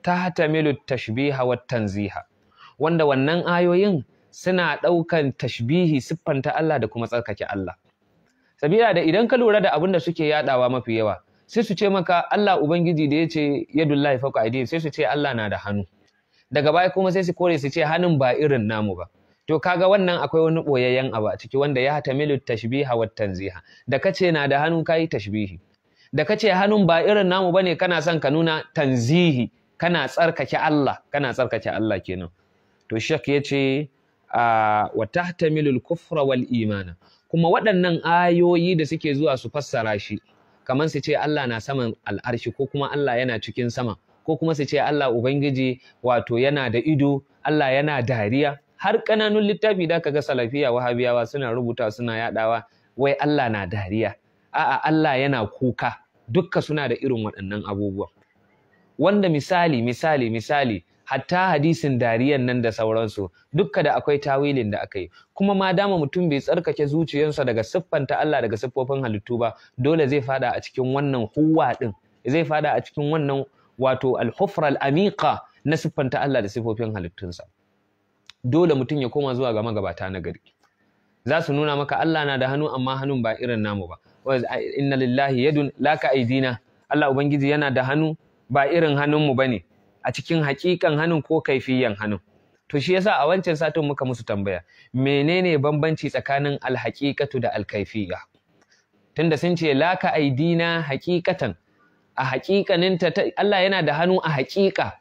tahtamilu tashbiha wat tanziha, wanda wannan ayoyin suna ɗaukan tashbihi siffanta Allah da kuma tsarkake Allah. Sabila da idan ka lura da abin da suke yadawa mafi yawa sai su ce maka Allah ubangiji da yace yadullahi fawqa aydihim sai su ce Allah na da hannu. Daga baya kuma sai su kore su ce hannun ba irin namu ba. To kaga wannan akwai wani boyayyen abu a ciki wanda ya hatamilu tashbiha wat tanziha. Da kace na da hannu kai tashbihi, da kace hannun ba irin namu bane kana son ka nuna tanzihi, kana tsarkake Allah kenan. To Sheikh yace wa tahtamilu al-kufra wal imana. Kuma waɗannan ayoyi da suke zuwa su fassara shi kamar su ce Allah na saman al'arshi ko kuma Allah yana cikin sama ko kuma su ce Allah ubangiji wato yana da ido, Allah yana dariya. Har ƙananun littafi da kaga salafiya wahabiyawa suna rubuta suna yadawa wai Allah na dariya, a'a Allah yana kuka, dukka suna da irin waɗannan abubuwa. Wanda misali hatta hadisin dariyan nan da sauransu dukka da akwai tawilin da aka yi. Kuma ma dama mutum bai tsarkake zuciyarsa daga siffanta Allah daga siffofin halittu ba, dole zai fada a cikin wannan huwa din, zai fada a cikin wannan wato al-hufra al-amiqa na siffanta Allah da siffofin halittunsa. Dole mutum ya koma zuwa ga magabata na gari. Za su nuna maka Allah na da hannu amma hannun ba irin namu ba. Inna lillahi yadun la ka aidina. Allah ubangiji yana da hannu ba irin hannunmu bane, a cikin hakikan hannun ko kaifiyan hannun. To shi yasa a wancan satin muka musu tambaya, menene bambanci tsakanin alhaqiqatu da alkaifiyya? Tunda sun ce la ka aidina haqiqatan, a haqiqaninta Allah yana da hannu a haqiqa.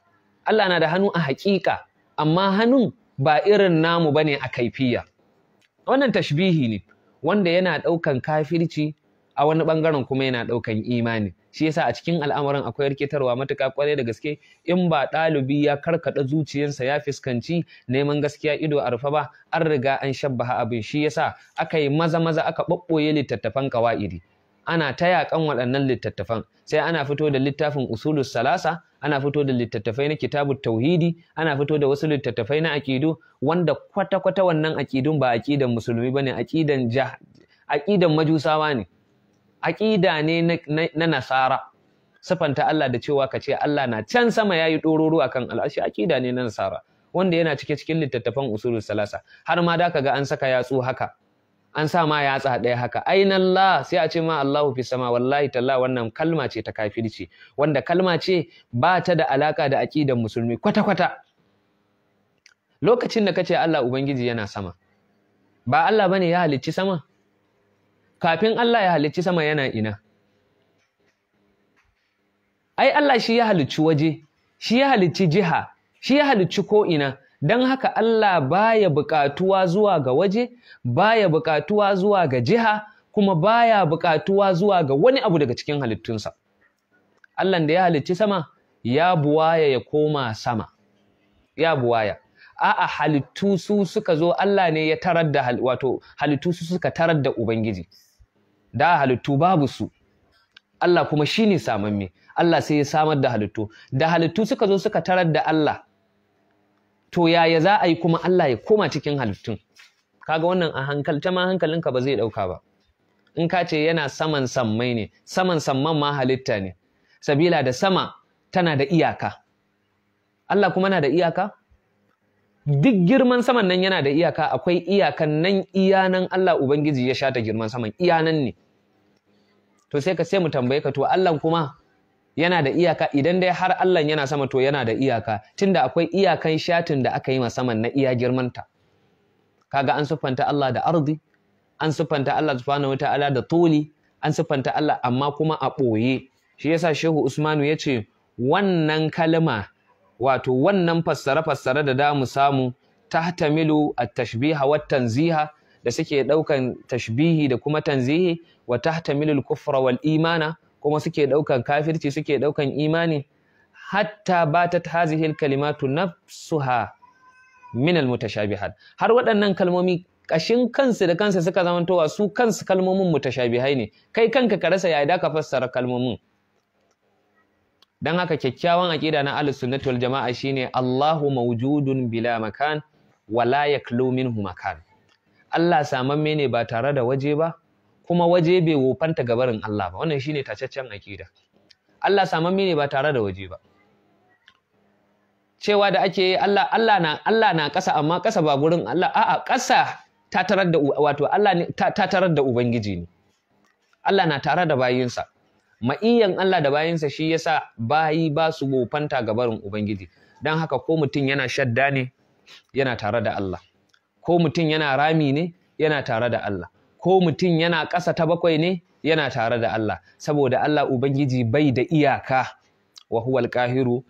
Allah na da hannu a haqiqa, amma hannun ba irin namu bane a kaifiya. Wannan tashbihi ne wanda yana ɗaukan kafirci, a wani ɓangaren kuma yana ɗaukan imani. Shi yasa a cikin al'amuran akwai rikitarwa matuƙa ƙwarai da gaske, in ba ɗalibi ya karkaɗa zuciyarsa ya fuskanci neman gaskiya ido a rufe ba, an riga an shabbaha abin. Shi yasa aka yi maza aka ɓaɓɓoye littattafan ƙawa'idi. Ana ta yaƙan waɗannan littattafan, sai ana fito da littafin usulul salasa, ana fito da littattafai na kitabu tauhidi, ana fito da wasu littattafai na aƙidu wanda kwata-kwata wannan aƙidun ba aƙidan musulmi bane, aƙidan majusawa ne, aƙida ne na nasara. Sifanta Allah da cewa ka ce Allah na can sama yayi ɗororo akan al'arshi, aƙida ne na nasara wanda yana cikin littattafan usulul salasa. Har ma da kaga an saka yatsu haka, an sa ma yatsa ɗaya haka, aina Allah, sai a ce ma Allahu fi sama. Wallahi talla wannan kalma ce ta kafirci, wanda kalma ce ba ta da alaka da aqidan musulmi kwata-kwata. Lokacin da kace Allah ubangiji yana sama, ba Allah bane ya halicci sama? Kafin Allah ya halicci sama yana ina? Ai Allah shi ya halicci waje, shi ya halicci jiha, shi ya halicci ko ina. Don haka Allah baya buƙatuwa zuwa ga waje, baya buƙatuwa zuwa ga jiha, kuma baya buƙatuwa zuwa ga wani abu daga cikin halittunsa. Allah da ya halicci sama ya buwaya ya koma sama, ya buwaya. A'a, halittu su suka zo, Allah ne ya tarar da wato halittu su suka tarar da Ubangiji. Da halittu babu su, Allah kuma shine samamme. Allah sai ya samar da halittu. Da halittu suka zo suka tarar da Allah, to yaya za a yi kuma Allah ya koma cikin halittun? Kaga wannan a hankalta ma hankalinka ba zai ɗauka ba. In ka ce yana saman sammai ne, saman samman ma halitta ne, sabila da sama tana da iyaka. Allah kuma na da iyaka? Duk girman saman nan yana da iyaka, akwai iyakan nan iyanan Allah Ubangiji ya shata girman saman, iyanan ne. To sai mu tambaye ka, to Allah kuma yana da iyaka? Idan dai har Allah yana sama to yana da iyaka, tunda akwai iyakan shatin da aka yi ma saman na iya girmanta. Kaga an siffanta Allah da ardi, an siffanta Allah subhanahu wata'ala da tuli, an siffanta Allah amma kuma a ɓoye. Shi yasa Shehu Usmanu ya ce wannan kalma, wato wannan fassare-fassare da da mu samu tahtamilu at-tashbiha wa tanziha, da suke ɗaukan tashbihi da kuma tanzihi, wa tahtamilu al-kufra wal imana, kuma suke ɗaukan kafirci suke ɗaukan imani, hatta batat hazihi al-kalimatu nafsuha min al-mutashabihat. Har waɗannan kalmomi kashin kansu da kansu suka zamantowa su kansu kalmomin mutashabihai ne, kai kanka ka rasa yaya da ka fassara kalmomin. Dan haka kyakkyawan aqida na ahlus sunnati wal jama'a shine Allahu mawjudun bila makan wa la yaklu minhu makan. Allah samamme ne ba tare da waje ba, kuma waje bai wofanta gabarin Allah ba. Wannan shine tacaccen aqida. Allah samamme ne ba tare da waje ba. Cewa da ake Allah na ƙasa, amma ƙasa ba gurin Allah, a'a ƙasa ta tarar da, wato Allah ne ta tarar da Ubangiji ne. Allah na tare da bayinsa. Ma'iyyan Allah da bayinsa shi yasa bayi ba su wofanta gabarin Ubangiji. Dan haka ko mutum yana shadda ne yana tare da Allah, ko mutum yana rami ne yana tare da Allah, ko mutum yana ƙasa ta bakwai ne yana tare da Allah, saboda Allah Ubangiji bai da iyaka, wa huwal qahiru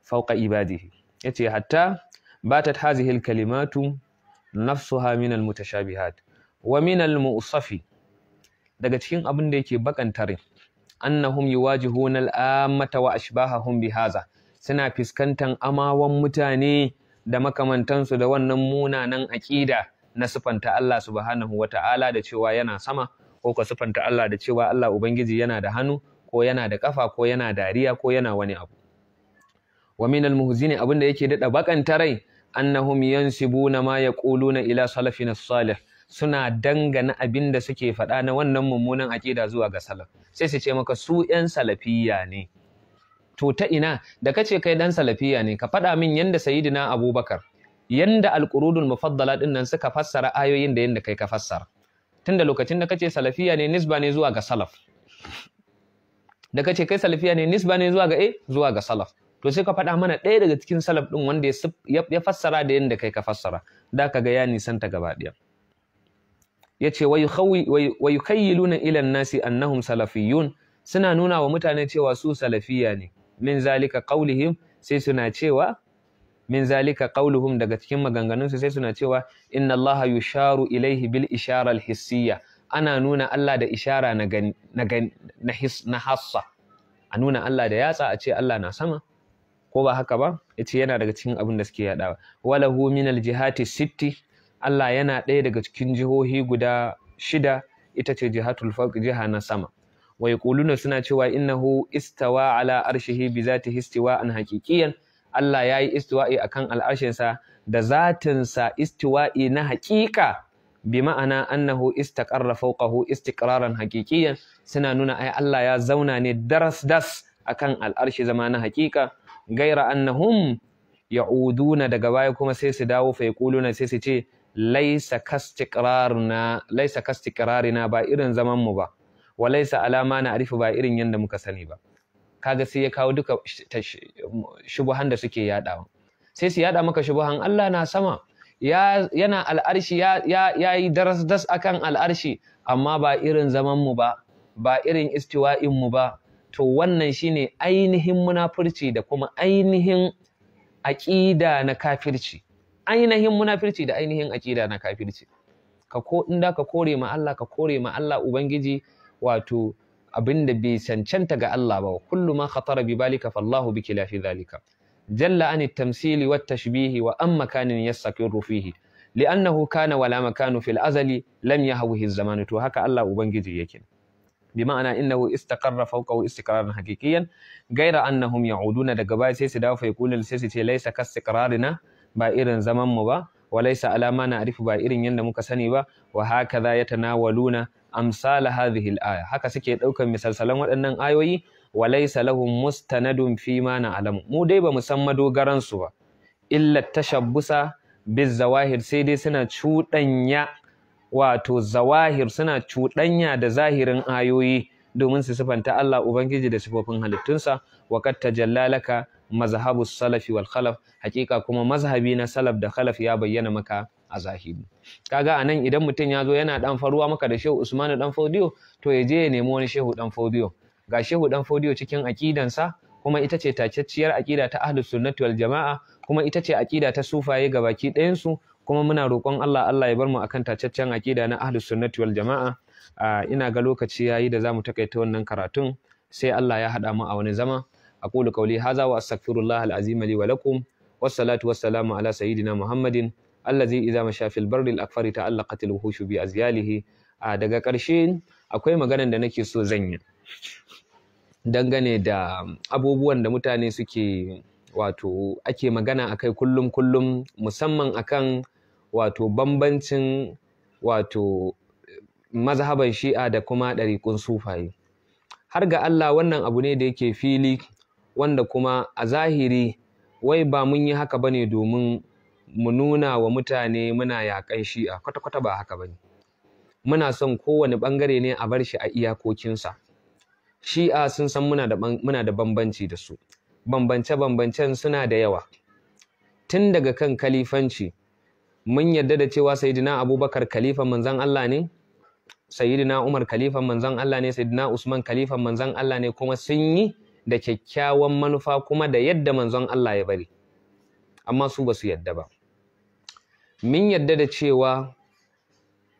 fawqa ibadihi. Yace hatta batat hazihi al-kalimatu nafsuha min al-mutashabihat wa min al-mu'safi. Daga cikin abin da yake bakantare, annahum yuwajihuna al-ammata wa ashbahahum bihaza, suna fiskantan amawan mutane da makamantansu da wannan munanan aqida na sifanta Allah subhanahu wata'ala da cewa yana sama, ko ka sifanta Allah da cewa Allah Ubangiji yana da hannu, ko yana da kafa, ko yana dariya, ko yana wani abu. Wa min al-muhzini, abinda yake dada bakanta rai, annahum yansibuna ma yaquluna ila salafina salih, suna dangana abinda suke faɗa na wannan mummunan aqida zuwa ga salaf. Sai su ce maka su ƴan salafiyya ne. To ta ina da kace kai dan salafiyya ne, ka faɗa min yanda sayyidina Abubakar, yanda al-qurudul mufaddala din nan suka fassara ayoyin da yanda kai ka fassara. Tunda lokacin da kace salafiyya ne nisba ne zuwa ga salaf. Da kace kai salafiyya ne nisba ne zuwa ga zuwa ga salaf. To sai ka faɗa mana ɗaya daga cikin salaf ɗin wanda ya fassara da yadda kai ka fassara, da ka ga ya nisanta gaba ɗaya. Ya ce wa yukayyiluna ila nasi annahum salafiyyun, suna nuna wa mutane cewa su salafiyya ne. Min zalika qaulihim, sai suna cewa min zalika qauluhum, daga cikin maganganunsu sai suna cewa inna Allah yusharu ilaihi bil ishara al hissiyya, ana nuna Allah da ishara na hassa, a nuna Allah da yatsa, a ce Allah na sama, ko ba haka ba? Yace yana daga cikin abin da suke yadawa. Walahu min aljihati sitti, Allah yana ɗaya daga cikin jihohi guda 6, ita ce jihatul fawq, jiha na sama. Wa yaquluna, suna cewa innahu istawa ala arshihi bi zatihi istiwa'an haqiqiyan, Allah yayi istiwa'i akan al'arshinsa da zatinsa istiwa'i na haƙiƙa, bi ma'ana annahu istaqarra fawqahu istiqraran haqiqiyan, suna nuna ai Allah ya zauna ne das akan al'arshi zama na haƙiƙa. Gaira annahum ya'uduna, daga baya kuma sai su dawo fa yaquluna, sai su ce laisa kastiqrarina, ba irin zaman mu ba, wa laisa alama na arifu, ba irin yanda muka sani ba. Kaga sai ya kawo duka shubuhan da suke yadawa. Sai su yada maka shubuhan Allah na sama, yana al'arshi, ya yi das akan al'arshi, amma ba irin zaman mu ba, ba irin istiwa'in mu ba. To wannan shine ainihin munafurci da kuma ainihin aqida na kafirci. Ainihin munafurci da ainihin aqida na kafirci. Inda ka kore ma Allah, ka kore ma Allah Ubangiji wato abinda bai cancanta ga Allah ba. Kullu ma khatara bi balika fallahu bi khilafi dhalika. Jalla an at-tamsili wat tashbihi wa amma kanin yastaqirru fihi. Li'annahu kana wala makanu fil azali lam yahwihi az-zamanu. To haka Allah Ubangiji yake. bima'ana innahu istaqarra fawqahu istiqraran haqiqiyan gaira annahum ya'uduna, daga baya sai su dawo fa yaqulun sai su ce laysa kastiqrarina, ba irin zaman mu ba, wa laysa alama na arifu, ba irin yanda muka sani ba, wa hakaza yatanawaluna amsal hadhihi al-aya, haka suke daukan misalsalan waɗannan ayoyi, wa laysa lahum mustanadun fi ma na'lamu, mu dai ba mu san madogaran su ba, illa tashabbusa bizawahir, sai dai suna cuɗanya wato zawahir, suna cuɗanya da zahirin ayoyi domin su sifanta Allah Ubangiji da sifofin halittunsa. wa qad tajallalaka mazhabu salafi wal khalaf, hakika kuma mazhabi na salaf da khalaf ya bayyana maka a zahiri. Kaga anan idan mutum ya zo yana dan faruwa maka da Shehu Usman dan Fodio, to ya je ya nemi wani Shehu dan Fodio. Ga Shehu dan Fodio cikin aqidansa, kuma ita ce tacacciyar aqida ta ahlus sunnati wal jamaa, kuma ita ce aqida ta sufaye gabaki ɗayan su, kuma muna roƙon Allah ya bar mu akan tacaccen aqida na ahlus sunnati wal jamaa. Ina ga lokaci yayi da zamu takaita wannan karatun, sai Allah ya hada mu a wani zama. aqulu qawli hadha wa astaghfirullah al-azim li wa lakum, wassalatu wassalamu ala sayyidina Muhammadin allazi idza masha fil barri al-akfari ta'allaqat al-wuhushu bi azyalihi. Daga ƙarshe akwai maganar da nake so zan yi dangane da abubuwan da mutane suke wato ake magana akai kullum musamman akan wato bambancin wato mazhaban Shi'a da kuma ɗariƙun sufaye. Har ga Allah wannan abu ne da yake fili, wanda kuma a zahiri wai ba mun yi haka bane domin mu nuna wa mutane muna yaƙan Shi'a, kwata-kwata ba haka bane. Muna son kowane ɓangare ne a bar shi a iyakokinsa. Shi'a sun san muna da bambanci da su, bambance-bambancen suna da yawa. Tun daga kan kalifanci, mun yarda da cewa Sayyidina Abubakar kalifan manzon Allah ne, Sayyidina Umar kalifan manzon Allah ne, Sayyidina Usman kalifan manzon Allah ne, kuma sun yi da kyakkyawan manufa kuma da yadda manzon Allah ya bari, amma su ba su yadda ba. Mun yadda da cewa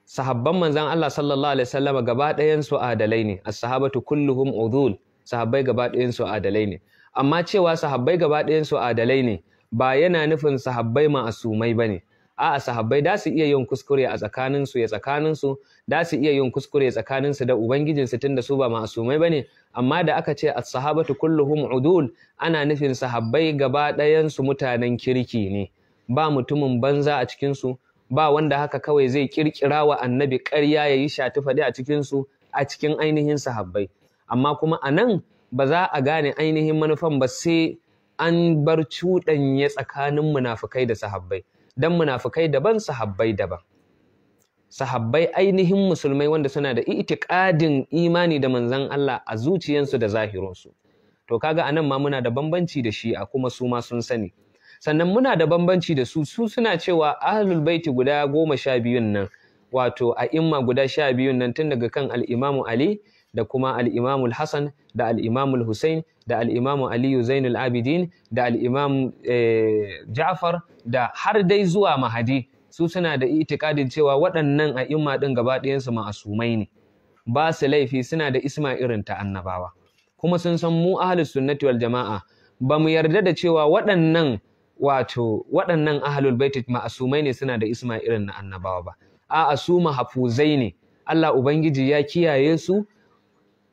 sahabban manzon Allah sallallahu alaihi wasallam gaba ɗayan su adalai ne, as-sahabatu kulluhum udul, sahabbai gaba ɗayan su adalai ne. Amma cewa sahabbai gaba ɗayan su adalai ne ba yana nufin sahabbai ma'asumai bane. A'a, sahabbai da su iya yin kuskure a tsakaninsu, da su iya yin kuskure tsakaninsu da ubangijinsu tunda su ba ma'asumai bane. Amma da aka ce as-sahabatu kulluhum udul, ana nufin sahabbai gaba ɗayan su mutanen kirki ne, ba mutumin banza a cikin su, ba wanda haka kawai zai kirkira wa annabi ƙarya yayi shati faɗi a cikin su, a cikin ainihin sahabbai. Amma kuma anan ba za a gane ainihin manufan ba sai an bar cuɗanye tsakanin munafikai da sahabbai. Dan munafikai daban, sahabbai daban. Sahabbai ainihin musulmai wanda suna da itiqadin imani da manzon Allah a zuciyansu da zahirinsu. To kaga anan ma muna da bambanci da Shi'a, kuma su ma sun sani. Sannan muna da bambanci da su suna cewa ahlul baiti guda 12 nan, wato a'imma guda 12 nan, tun daga kan al-Imam Ali da kuma al-Imam al-Hasan da al-Imam al-Husain da al-Imam Ali Zainul Abidin da al-Imam Ja'far da har dai zuwa Mahdi, su suna da itikadin cewa waɗannan a'imma din gaba ɗayan su ma'asumai ne, ba su laifi, suna da isma irin ta annabawa. Kuma sun san mu ahlus sunnati wal jama'a ba mu yarda da cewa waɗannan ahlul baiti ma'asumai ne, suna da isma irin na annabawa ba. A'a, su mahfuzai ne, Allah ubangiji ya kiyaye su,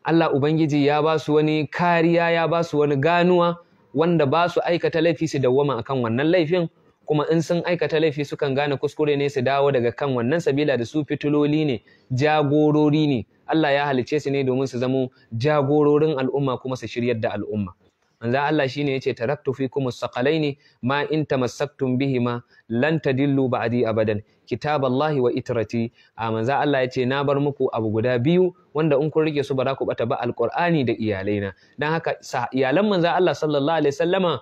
Allah ubangiji ya ba su wani kariya, ya ba su wani ganuwa wanda ba su aikata laifi su dawwama akan wannan laifin, kuma in sun aikata laifi sukan gane kuskure ne su dawo daga kan wannan sabila da su fituloli ne, jagorori ne. Allah ya halice su ne domin su zamo jagororin al'umma kuma su shiryar da al'umma. Manzo Allah shine yace taraktu fikum as-saqalaini ma in tamassaktum bihima lan tadillu ba'di abadan, kitaballahi wa itrati. Manzo Allah yace na bar muku abu guda biyu wanda in kun rike su ba za ku bata ba, alqur'ani da iyalaina. Dan haka iyalan manzo Allah sallallahu alaihi wasallama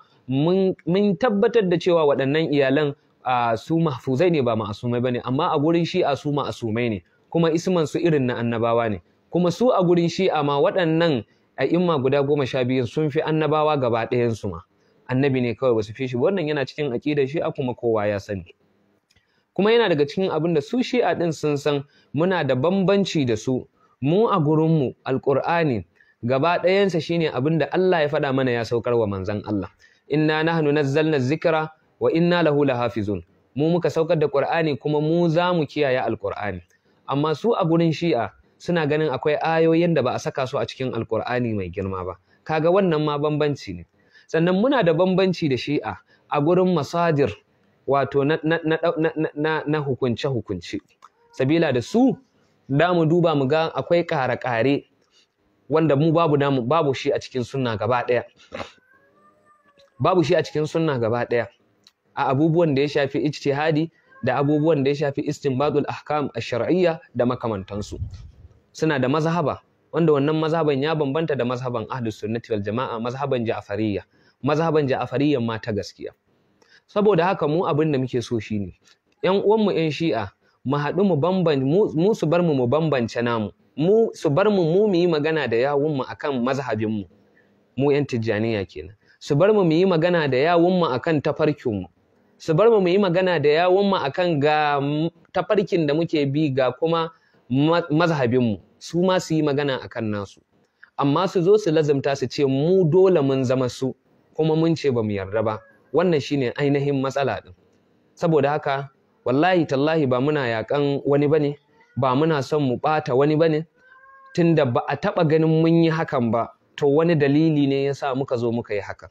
mun tabbatar da cewa waɗannan iyalan su mahfuzai ne, ba ma'asumai bane. Amma a gurin Shi'a su ma'asumai ne, kuma isman su irin na annabawa ne. Kuma su a gurin Shi'a ma waɗannan a'imma guda 12 sun fi annabawa gaba ɗayan su ma. Annabi ne kawai basu fi shi. Wannan yana cikin aqidar Shi'a kuma kowa ya sani. Kuma yana daga cikin abin da su Shi'a din sun san muna da bambanci da su. Mu a gurin mu alqur'ani gaba ɗayansa shine abin da Allah ya faɗa mana ya saukar wa manzon Allah. Inna nahnu nazzalna dhikra wa inna lahu lahafizun. Mu muka saukar da Qur'ani kuma mu za mu kiyaye alqur'ani. Amma su a gurin Shi'a suna ganin akwai ayoyin da ba a saka su a cikin alkur'ani mai girma ba. Kaga wannan ma bambanci ne. Sannan muna da bambanci da shi'a a gurin masadir, wato na hukunce-hukunce. Sabila da su da mu duba mu ga akwai ƙare-ƙare wanda mu babu shi a cikin sunna gaba ɗaya. Babu shi a cikin sunna gaba ɗaya. A abubuwan da ya shafi ijtihadi da abubuwan da ya shafi istinbatul ahkam ash-shar'iyya da makamantansu. Suna da mazhaba wanda wannan mazhaban ya bambanta da mazhaban ahlus sunnati wal jama'a, mazhaban ja'fariyya. Mazhaban ja'fariyya ma ta gaskiya. Saboda haka mu abin da muke so shine ƴan uwanmu ƴan shi'a mu haɗu mu su bar mu bambance namu, mu su bar mu yi magana da yawunmu akan mazhabinmu, mu ƴan tijjaniya kenan. Su bar mu yi magana da yawunmu akan tafarkinmu, su bar mu yi magana da yawunmu akan ga tafarkin da muke bi ga kuma mazhabinmu, su ma su yi magana akan nasu. Amma su zo su lazimta su ce mu dole mun zama su, kuma mun ce ba mu yarda ba. Wannan shine ainihin matsala din. Saboda haka wallahi tallahi ba muna yakan wani bane, ba muna son mu bata wani bane, tunda ba a taba ganin mun yi hakan ba, to wani dalili ne yasa muka zo muka yi hakan.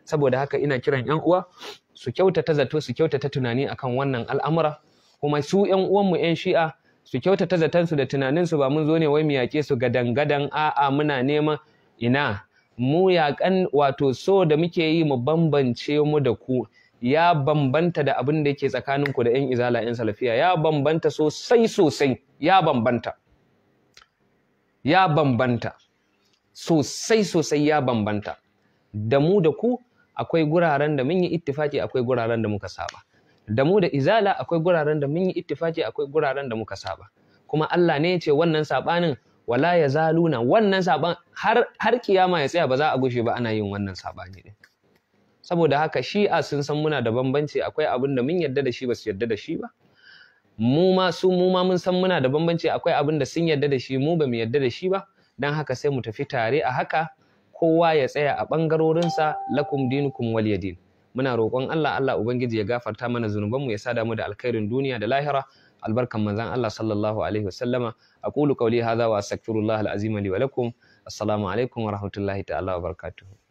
Saboda haka ina kiran ƴan uwa su kyautata zato, su kyautata tunani akan wannan al'amura, kuma su ƴan uwanmu ƴan shi'a su kyautata zatansu da tunaninsu, ba mun zo ne wai mu yaƙe su gadan-gadan, a'a muna neman ina mu yaƙan, wato so da muke yi mu bambance mu da ku ya bambanta da abin da yake tsakaninku da ƴan izala ƴan salafiya, ya bambanta sosai sosai, ya bambanta sosai sosai, ya bambanta. Da mu da ku akwai guraren da mun yi ittifaki, akwai guraren da muka saba. Da mu da izala akwai guraren da mun yi ittifaki, akwai guraren da muka saba. Kuma Allah ne ya ce wannan sabanin wala yazaluna, wannan saban har kiyama ya tsaya ba za a gushe ba ana yin wannan sabani din. Saboda haka shi'a sun san muna da bambanci, akwai abin da mun yarda da shi ba su yarda da shi ba. Mu ma mun san muna da bambanci, akwai abin da sun yarda da shi mu ba mu yarda da shi ba. Dan haka sai mu tafi tare a haka, kowa ya tsaya a bangarorinsa, lakum dinukum waliyadin. Muna roƙon Allah ubangiji ya gafarta mana zunubanmu, ya sada mu da alkhairin duniya da lahira, albarkan manzon Allah sallallahu alaihi wasallama. Aqulu qawli hadha wa astaghfirullah alazim li wa lakum. Assalamu alaikum wa rahmatullahi ta'ala wa barakatuh.